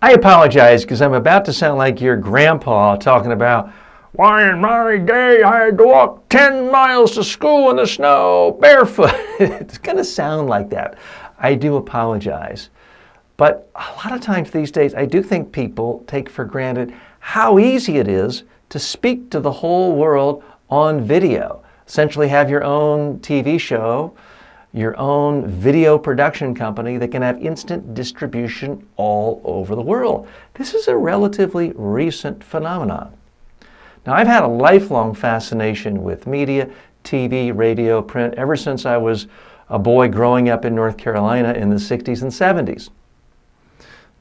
I apologize because I'm about to sound like your grandpa talking about, why in my day I had to walk 10 miles to school in the snow barefoot. It's going to sound like that. I do apologize. But a lot of times these days, I do think people take for granted how easy it is to speak to the whole world on video. Essentially have your own TV show, your own video production company that can have instant distribution all over the world. This is a relatively recent phenomenon. Now, I've had a lifelong fascination with media, TV, radio, print, ever since I was a boy growing up in North Carolina in the 60s and 70s.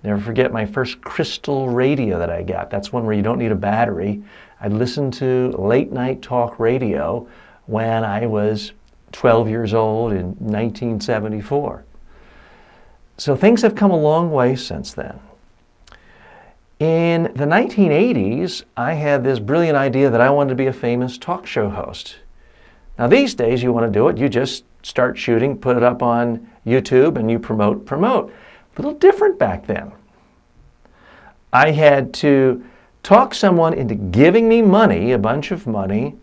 Never forget my first crystal radio that I got. That's one where you don't need a battery. I'd listen to late night talk radio when I was 12 years old in 1974. So things have come a long way since then. In the 1980s, I had this brilliant idea that I wanted to be a famous talk show host. Now these days, you want to do it, you just start shooting, put it up on YouTube, and you promote. A little different back then. I had to talk someone into giving me money, a bunch of money.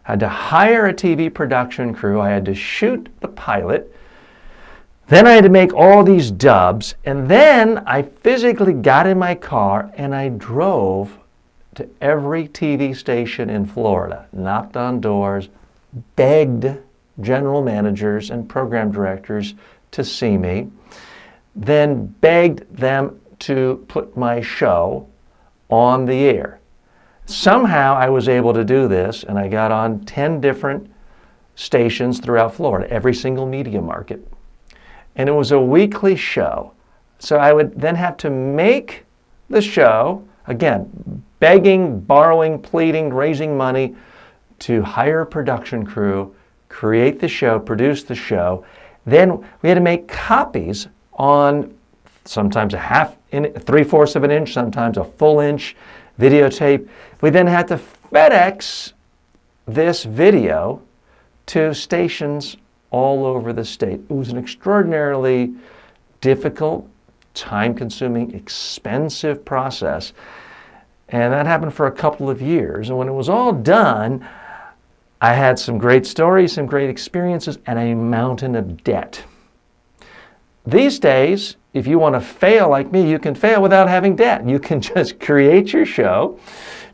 I had to hire a TV production crew. I had to shoot the pilot. Then I had to make all these dubs. And then I physically got in my car and I drove to every TV station in Florida, knocked on doors, begged general managers and program directors to see me, then begged them to put my show on the air. Somehow I was able to do this, and I got on 10 different stations throughout Florida, every single media market. And it was a weekly show. So I would then have to make the show, again, begging, borrowing, pleading, raising money to hire a production crew, create the show, produce the show. Then we had to make copies on sometimes a half inch, 3/4 of an inch, sometimes a full inch videotape. We then had to FedEx this video to stations all over the state. It was an extraordinarily difficult, time-consuming, expensive process. And that happened for a couple of years. And when it was all done, I had some great stories, some great experiences, and a mountain of debt. These days, if you want to fail like me, you can fail without having debt. You can just create your show,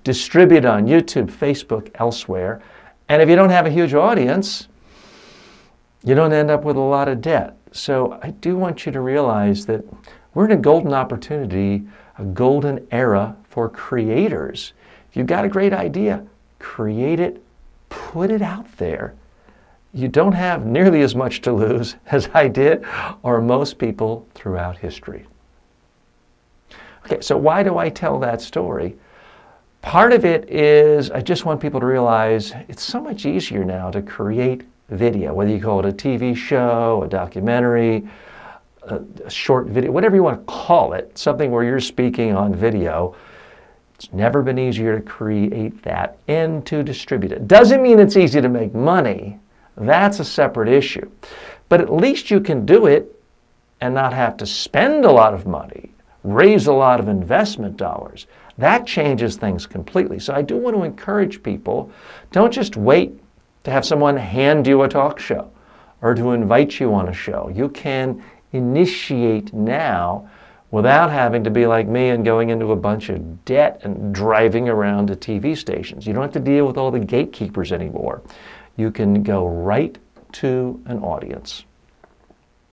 distribute on YouTube, Facebook, elsewhere, and if you don't have a huge audience, you don't end up with a lot of debt. So I do want you to realize that we're in a golden opportunity, a golden era for creators. If you've got a great idea, create it, put it out there. You don't have nearly as much to lose as I did, or most people throughout history. Okay, so why do I tell that story? Part of it is I just want people to realize it's so much easier now to create video, whether you call it a TV show, a documentary, a short video, whatever you want to call it, something where you're speaking on video. It's never been easier to create that and to distribute it. Doesn't mean it's easy to make money. That's a separate issue. But at least you can do it and not have to spend a lot of money, raise a lot of investment dollars. That changes things completely. So I do want to encourage people, don't just wait to have someone hand you a talk show or to invite you on a show. You can initiate now without having to be like me and going into a bunch of debt and driving around to TV stations. You don't have to deal with all the gatekeepers anymore. You can go right to an audience.